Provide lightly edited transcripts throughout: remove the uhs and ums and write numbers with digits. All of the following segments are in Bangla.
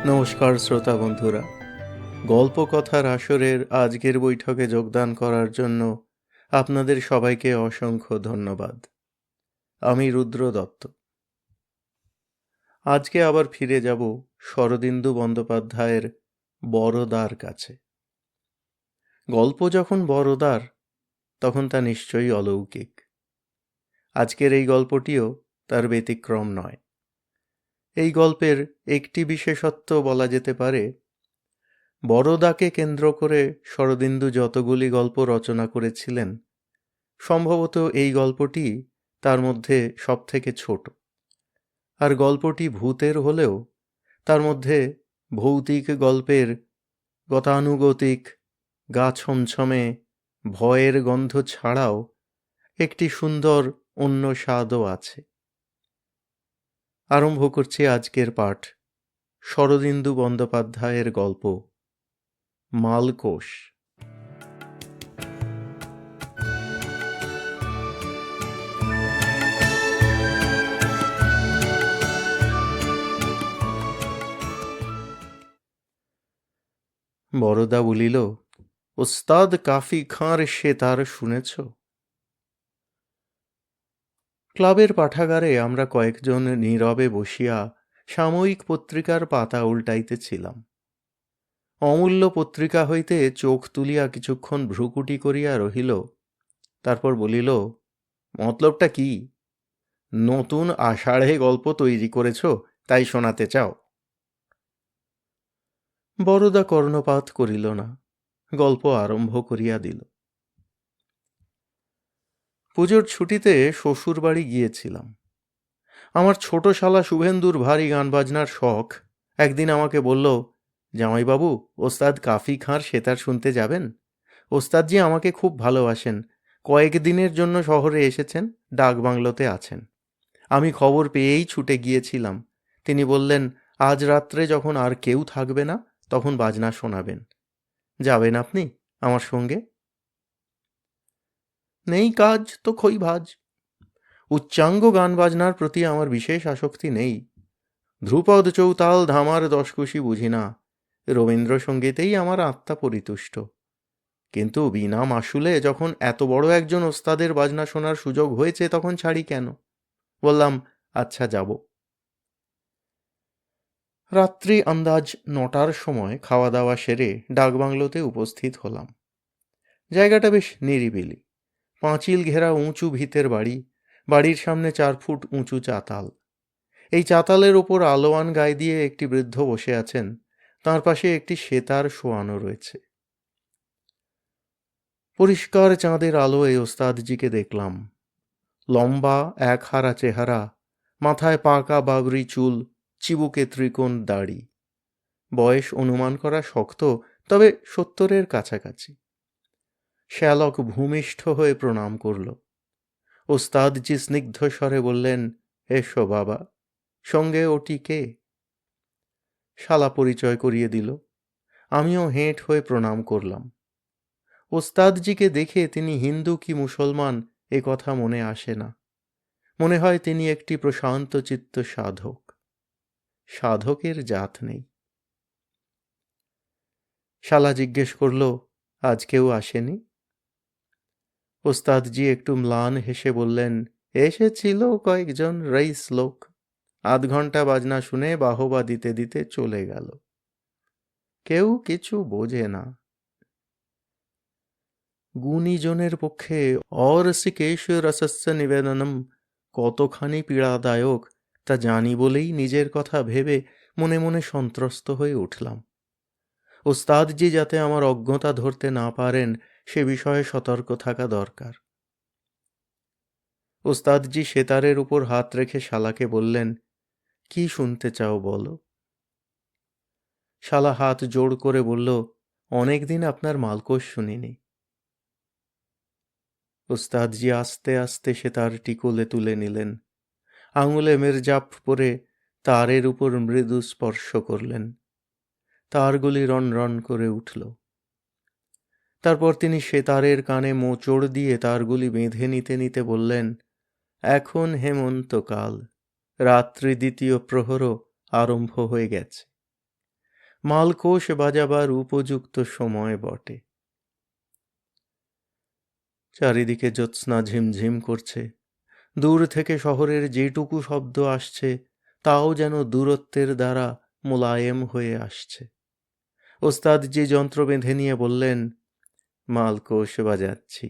নমস্কার শ্রোতা বন্ধুরা, গল্প কথার আসরের আজকের বৈঠকে যোগদান করার জন্য আপনাদের সবাইকে অসংখ্য ধন্যবাদ। আমি রুদ্র দত্ত। আজকে আবার ফিরে যাব শরদিন্দু বন্দ্যোপাধ্যায়ের বড়দার কাছে। গল্প যখন বড়দার, তখন তা নিশ্চয়ই অলৌকিক। আজকের এই গল্পটিও তার ব্যতিক্রম নয়। এই গল্পের একটি বিশেষত্ব বলা যেতে পারে, বড়দাকে কেন্দ্র করে শরদিন্দু যতগুলি গল্প রচনা করেছিলেন, সম্ভবত এই গল্পটি তার মধ্যে সবথেকে ছোট। আর গল্পটি ভূতের হলেও তার মধ্যে ভৌতিক গল্পের গতানুগতিক গা ছমছমে ভয়ের গন্ধ ছাড়াও একটি সুন্দর অন্য স্বাদও আছে। আরম্ভ করছি আজকের পাঠ, শরদিন্দু বন্দ্যোপাধ্যায়ের গল্প মালকোষ। বড়দা বলিল, ওস্তাদ কাফি খাঁর সেতার শুনেছ? ক্লাবের পাঠাগারে আমরা কয়েকজন নীরবে বসিয়া সাময়িক পত্রিকার পাতা উল্টাইতেছিলাম। অমূল্য পত্রিকা হইতে চোখ তুলিয়া কিছুক্ষণ ভ্রুকুটি করিয়া রহিল, তারপর বলিল, মতলবটা কি? নতুন আষাঢ়ে গল্প তৈরি করেছ, তাই শোনাতে চাও? বড়দা কর্ণপাত করিল না, গল্প আরম্ভ করিয়া দিল। পুজোর ছুটিতে শ্বশুর বাড়ি গিয়েছিলাম। আমার ছোট শালা শুভেন্দুর ভারী গান বাজনার শখ একদিন আমাকে বলল, জামাইবাবু, ওস্তাদ কাফি খাঁর সেতার শুনতে যাবেন? ওস্তাদজি আমাকে খুব ভালোবাসেন, কয়েকদিনের জন্য শহরে এসেছেন, ডাকবাংলোতে আছেন। আমি খবর পেয়েই ছুটে গিয়েছিলাম। তিনি বললেন, আজ রাত্রে যখন আর কেউ থাকবে না, তখন বাজনা শোনাবেন। যাবেন আপনি আমার সঙ্গে? নেই কাজ তো খই ভাজ। উচ্চাঙ্গ গান বাজনার প্রতি আমার বিশেষ আসক্তি নেই। ধ্রুপদ চৌতাল ধামার দশকুশি বুঝি না। রবীন্দ্রসঙ্গীতেই আমার আত্মা পরিতুষ্ট। কিন্তু বিনা মাসুলে যখন এত বড় একজন ওস্তাদের বাজনা শোনার সুযোগ হয়েছে, তখন ছাড়ি কেন? বললাম, আচ্ছা, যাব। রাত্রি আন্দাজ 9টার সময় খাওয়া দাওয়া সেরে ডাকবাংলোতে উপস্থিত হলাম। জায়গাটা বেশ নিরিবিলি। পাঁচিল ঘেরা উঁচু ভিতের বাড়ি, বাড়ির সামনে 4 ফুট উঁচু চাতাল। এই চাতালের ওপর আলোয়ান গায়ে দিয়ে একটি বৃদ্ধ বসে আছেন, তাঁর পাশে একটি সেতার শোয়ানো রয়েছে। পরিষ্কার চাঁদের আলোয় ওস্তাদজিকে দেখলাম। লম্বা এক হারা চেহারা, মাথায় পাকা বাবরি চুল, চিবুকে ত্রিকোণ দাড়ি। বয়স অনুমান করা শক্ত, তবে 70-এর কাছাকাছি। শ্যালক ভূমিষ্ঠ হয়ে প্রণাম করল। ওস্তাদজি স্নিগ্ধ স্বরে বললেন, এসো বাবা, সঙ্গে ওটি কে? শালা পরিচয় করিয়ে দিল। আমিও হেঁট হয়ে প্রণাম করলাম। ওস্তাদজিকে দেখে তিনি হিন্দু কি মুসলমান এ কথা মনে আসে না। মনে হয় তিনি একটি প্রশান্তচিত্ত সাধক। সাধকের জাত নেই। শালা জিজ্ঞেস করল, আজ কেউ আসেনি? ওস্তাদজি একটু ম্লান হেসে বললেন, এসেছিল কয়েকজন রইস লোক। আধ ঘন্টা বাজনা শুনে বাহবা দিতে দিতে চলে গেল। কেউ কিছু বোঝে না। গুণীজনের পক্ষে অরসিকেশ রসস্য নিবেদনম কতখানি পীড়াদায়ক তা জানি বলেই নিজের কথা ভেবে মনে মনে সন্ত্রস্ত হয়ে উঠলাম। ওস্তাদজি যাতে আমার অজ্ঞতা ধরতে না পারেন, সে বিষয়ে সতর্ক থাকা দরকার। ওস্তাদজি সেতারের উপর হাত রেখে শালাকে বললেন, কি শুনতে চাও বলো? শালা হাত জোড় করে বলল, অনেকদিন আপনার মালকোষ শুনিনি। ওস্তাদজি আস্তে আস্তে সেতারটি কোলে তুলে নিলেন, আঙুলে মেরজাপ পরে তারের উপর মৃদু স্পর্শ করলেন। তারগুলি রন রন করে উঠল। তারপর তিনি সেতারের কানে মোচড় দিয়ে তারগুলি বেঁধে নিতে নিতে বললেন, এখন হেমন্তকাল, রাত্রি দ্বিতীয় প্রহরও আরম্ভ হয়ে গেছে। মালকোষ বাজাবার উপযুক্ত সময় বটে। চারিদিকে জ্যোৎস্না ঝিমঝিম করছে। দূর থেকে শহরের যেটুকু শব্দ আসছে তাও যেন দূরত্বের দ্বারা মোলায়েম হয়ে আসছে। ওস্তাদজি যন্ত্র বেঁধে নিয়ে বললেন, মালকোষ বাজাচ্ছি।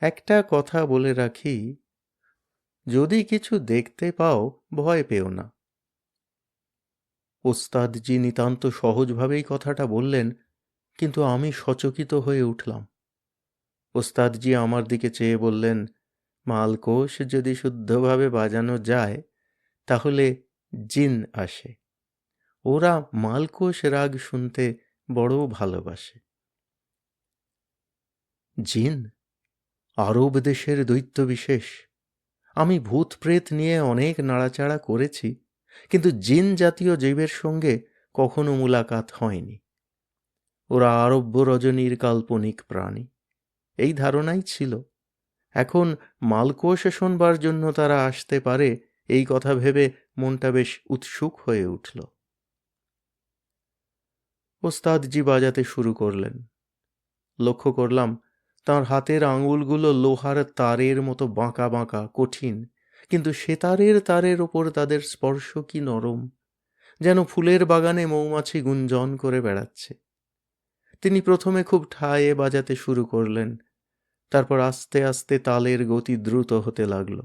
একটা কথা বলে রাখি, যদি কিছু দেখতে পাও ভয় পেও না। ওস্তাদজি নিতান্ত সহজভাবেই কথাটা বললেন, কিন্তু আমি সচকিত হয়ে উঠলাম। ওস্তাদজি আমার দিকে চেয়ে বললেন, মালকোষ যদি শুদ্ধভাবে বাজানো যায় তাহলে জিন আসে। ওরা মালকোষ রাগ শুনতে বড় ভালোবাসে। জিন? আরব দেশের দৈত্য বিশেষ। আমি ভূত প্রেত নিয়ে অনেক নাড়াচাড়া করেছি, কিন্তু জিন জাতীয় জীবের সঙ্গে কখনো মুলাকাত হয়নি। ওরা আরব্য রজনীর কাল্পনিক প্রাণী, এই ধারণাই ছিল। এখন মালকোষ শোনবার জন্য তারা আসতে পারে এই কথা ভেবে মনটা বেশ উৎসুক হয়ে উঠল। ওস্তাদজি বাজাতে শুরু করলেন। লক্ষ্য করলাম তাঁর হাতের আঙুলগুলো লোহার তারের মতো বাঁকা বাঁকা, কঠিন, কিন্তু সেতারের তারের ওপর তাদের স্পর্শ কি নরম, যেন ফুলের বাগানে মৌমাছি গুঞ্জন করে বেড়াচ্ছে। তিনি প্রথমে খুব ঠায়ে বাজাতে শুরু করলেন, তারপর আস্তে আস্তে তালের গতি দ্রুত হতে লাগল।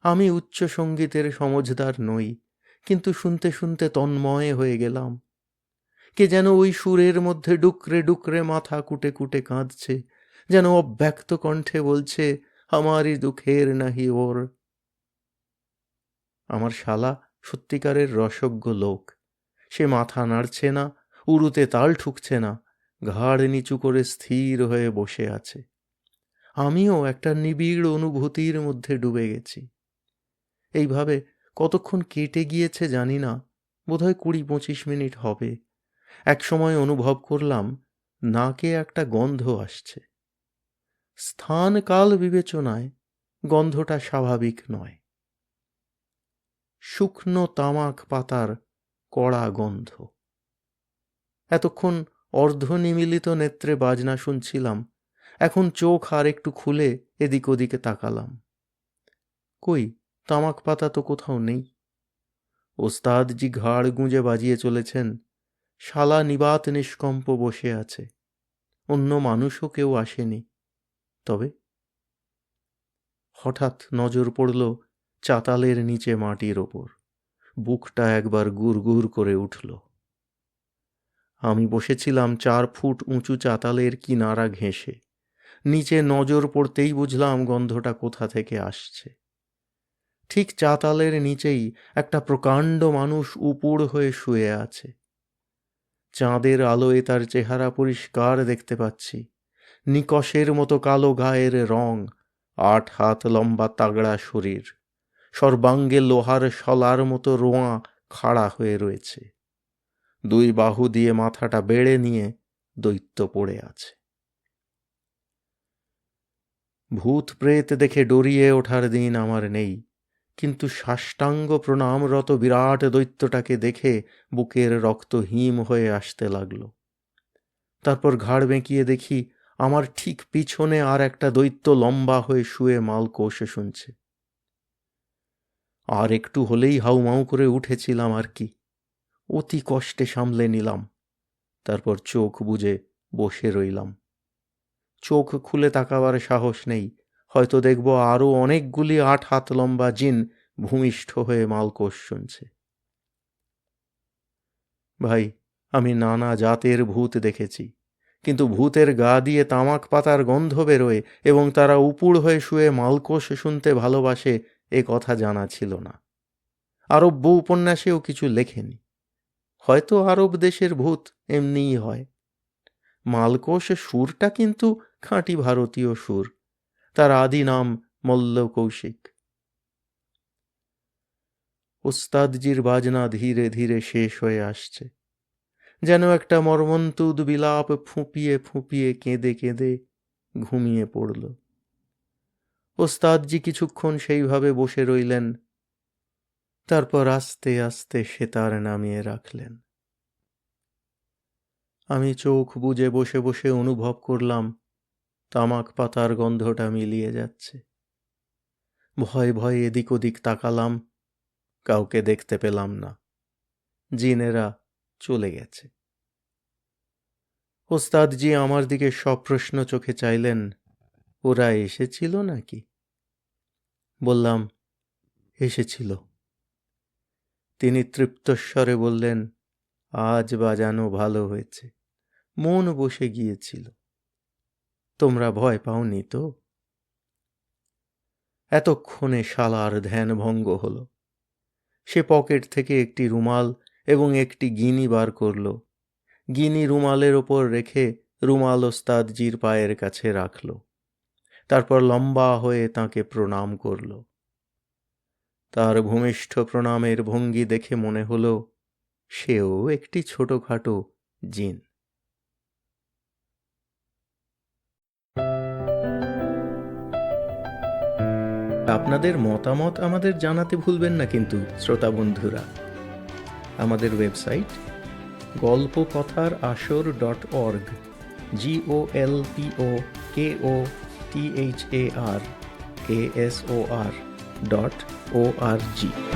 আমি উচ্চ সঙ্গীতের সমঝদার নই, কিন্তু শুনতে শুনতে তন্ময় হয়ে গেলাম। কে যেন ওই সুরের মধ্যে ডুকরে ডুকরে মাথা কুটে কুটে কাঁদছে, যেন অব্যক্ত কণ্ঠে বলছে, আমারই দুঃখের নাহি ওর। আমার শালা সত্যিকারের রসজ্ঞ লোক। সে মাথা নাড়ছে না, উরুতে তাল ঠুকছে না, ঘাড় নিচু করে স্থির হয়ে বসে আছে। আমিও একটা নিবিড় অনুভূতির মধ্যে ডুবে গেছি। এইভাবে কতক্ষণ কেটে গিয়েছে জানি না, বোধহয় 20-25 মিনিট হবে। এক সময় অনুভব করলাম নাকে একটা গন্ধ আসছে। স্থান কাল বিবেচনায় গন্ধটা স্বাভাবিক নয়। শুকনো তামাক পাতার কড়া গন্ধ। এতক্ষণ অর্ধনিমীলিত নেত্রে বাজনা শুনছিলাম, এখন চোখ আর একটু খুলে এদিক ওদিকে তাকালাম। কই, তামাক পাতা তো কোথাও নেই। ওস্তাদজি ঘাড় গুঁজে বাজিয়ে চলেছেন, শালা নিবাত নিষ্কম্প বসে আছে। অন্য মানুষও কেউ আসেনি। তবে হঠাৎ নজর পড়ল চাতালের নিচে মাটির ওপর। বুকটা একবার গুড়গুড় করে উঠল। আমি বসেছিলাম 4 ফুট উঁচু চাতালের কিনারা ঘেঁষে। নিচে নজর পড়তেই বুঝলাম গন্ধটা কোথা থেকে আসছে। ঠিক চাতালের নিচেই একটা প্রকাণ্ড মানুষ উপুড় হয়ে শুয়ে আছে। চাঁদের আলোয় তার চেহারা পরিষ্কার দেখতে পাচ্ছি। নিকষের মতো কালো গায়ের রং, 8 হাত লম্বা তাগড়া শরীর, সর্বাঙ্গে লোহার শলার মতো রোঁয়া খাড়া হয়ে রয়েছে। 2 বাহু দিয়ে মাথাটা বেড়ে নিয়ে দৈত্য পড়ে আছে। ভূত প্রেত দেখে ডরিয়ে ওঠার দিন আমার নেই, কিন্তু সাষ্টাঙ্গ প্রণামরত বিরাট দৈত্যটাকে দেখে বুকের রক্ত হিম হয়ে আসতে লাগল। তারপর ঘাড় বেঁকিয়ে দেখি আমার ঠিক পিছনে আর একটা দৈত্য লম্বা হয়ে শুয়ে মালকোষ শুনছে। আর একটু হলেই হাউমাউ করে উঠেছিলাম আর কি। অতি কষ্টে সামলে নিলাম। তারপর চোখ বুজে বসে রইলাম। চোখ খুলে তাকাবার সাহস নেই, হয়তো দেখব আরও অনেকগুলি 8 হাত লম্বা জিন ভূমিষ্ঠ হয়ে মালকোষ শুনছে। ভাই, আমি নানা জাতের ভূত দেখেছি, কিন্তু ভূতের গা দিয়ে তামাক পাতার গন্ধ বেরোয় এবং তারা উপুড় হয়ে শুয়ে মালকোষ শুনতে ভালোবাসে এ কথা জানা ছিল না। আরব্য উপন্যাসেও কিছু লেখেনি। হয়তো আরব দেশের ভূত এমনিই হয়। মালকোষ সুরটা কিন্তু খাঁটি ভারতীয় সুর। তার আদি নাম মল্ল কৌশিক। ওস্তাদজির বাজনা ধীরে ধীরে শেষ হয়ে আসছে। যেন একটা মর্মন্তুদ বিলাপ ফুঁপিয়ে ফুঁপিয়ে কেঁদে কেঁদে ঘুমিয়ে পড়ল। ওস্তাদজি কিছুক্ষণ সেইভাবে বসে রইলেন, তারপর আস্তে আস্তে সেতার নামিয়ে রাখলেন। আমি চোখ বুজে বসে বসে অনুভব করলাম তামাক পাতার গন্ধটা মিলিয়ে যাচ্ছে। ভয়ে ভয়ে এদিক ওদিক তাকালাম, কাউকে দেখতে পেলাম না। জিনেরা চলে গেছে। ওস্তাদজি আমার দিকে সপ্রশ্ন চোখে চাইলেন, ওরা এসেছিল নাকি? বললাম, এসেছিল। তিনি তৃপ্তস্বরে বললেন, আজ বাজানো ভালো হয়েছে, মন বসে গিয়েছিল। তোমরা ভয় পাওনি তো? এতক্ষণে শালার ধ্যান ভঙ্গ হল। সে পকেট থেকে একটি রুমাল এবং একটি গিনি বার করল। গিনি রুমালের ওপর রেখে রুমাল ওস্তাদজির পায়ের কাছে রাখল। তারপর লম্বা হয়ে তাঁকে প্রণাম করল। তার ভূমিষ্ঠ প্রণামের ভঙ্গি দেখে মনে হল সেও একটি ছোটখাটো জিন। আপনাদের মতামত আমাদের জানাতে ভুলবেন না কিন্তু শ্রোতা বন্ধুরা। আমাদের ওয়েবসাইট golpokothar.org GOLPOKOTHARASOR.org